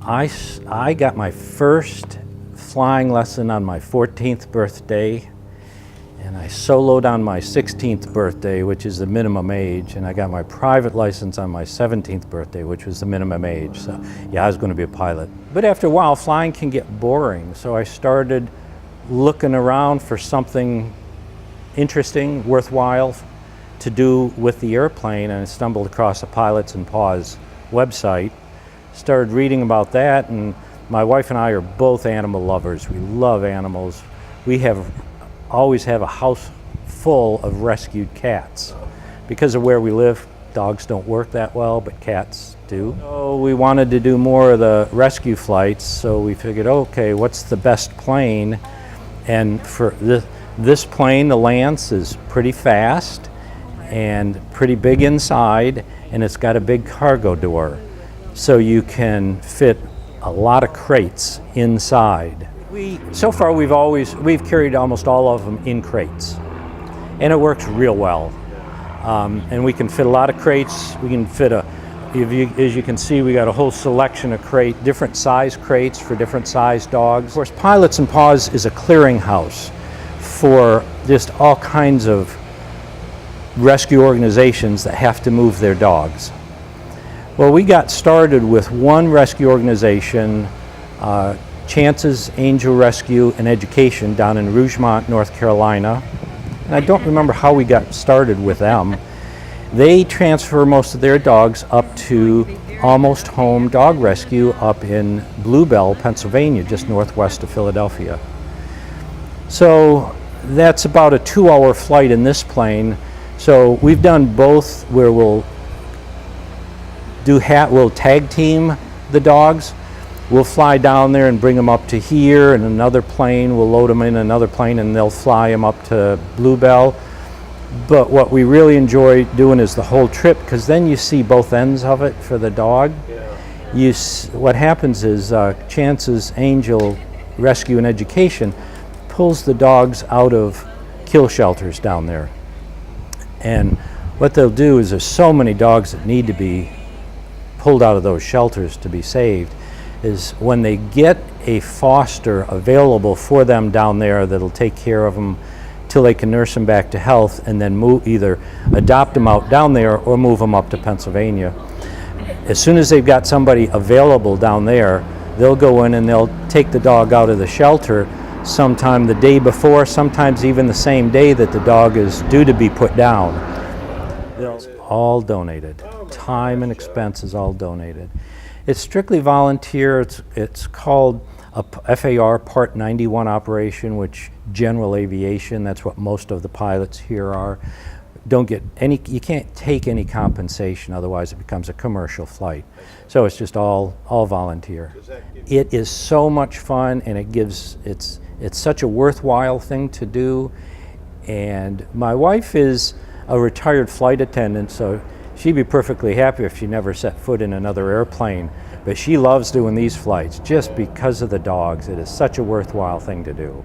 I got my first flying lesson on my 14th birthday, and I soloed on my 16th birthday, which is the minimum age, and I got my private license on my 17th birthday, which was the minimum age. So yeah, I was going to be a pilot. But after a while, flying can get boring, so I started looking around for something interesting, worthwhile to do with the airplane, and I stumbled across a Pilots and Paws website. Started reading about that, and my wife and I are both animal lovers. We love animals. We always have a house full of rescued cats. Because of where we live, dogs don't work that well, but cats do. So we wanted to do more of the rescue flights, so we figured, okay, what's the best plane? And for this plane, the Lance, is pretty fast and pretty big inside, and it's got a big cargo door. So you can fit a lot of crates inside. So far we've carried almost all of them in crates, and it works real well. And we can fit a lot of crates. We can fit as you can see, we got a whole selection of different size crates for different size dogs. Of course, Pilots and Paws is a clearinghouse for just all kinds of rescue organizations that have to move their dogs. Well, we got started with one rescue organization, Chance's Angel Rescue and Education, down in Rougemont, North Carolina. And I don't remember how we got started with them. They transfer most of their dogs up to Almost Home Dog Rescue up in Bluebell, Pennsylvania, just northwest of Philadelphia. So that's about a 2-hour flight in this plane. So we've done both, where we'll tag team the dogs. We'll fly down there and bring them up to here, and another plane, we'll load them in another plane, and they'll fly them up to Bluebell. But what we really enjoy doing is the whole trip, because then you see both ends of it for the dog. Yeah. What happens is Chance's Angel Rescue and Education pulls the dogs out of kill shelters down there. And what they'll do is, there's so many dogs that need to be pulled out of those shelters to be saved, is when they get a foster available for them down there that'll take care of them till they can nurse them back to health, and then either adopt them out down there or move them up to Pennsylvania. As soon as they've got somebody available down there, they'll go in and they'll take the dog out of the shelter sometime the day before, sometimes even the same day that the dog is due to be put down. It's all donated. Time and expense is all donated. It's strictly volunteer. It's called a FAR Part 91 operation, which general aviation, that's what most of the pilots here are. You can't take any compensation, otherwise it becomes a commercial flight. So it's just all volunteer. It is so much fun, and it's such a worthwhile thing to do. And my wife is a retired flight attendant, so she'd be perfectly happy if she never set foot in another airplane. But she loves doing these flights just because of the dogs. It is such a worthwhile thing to do.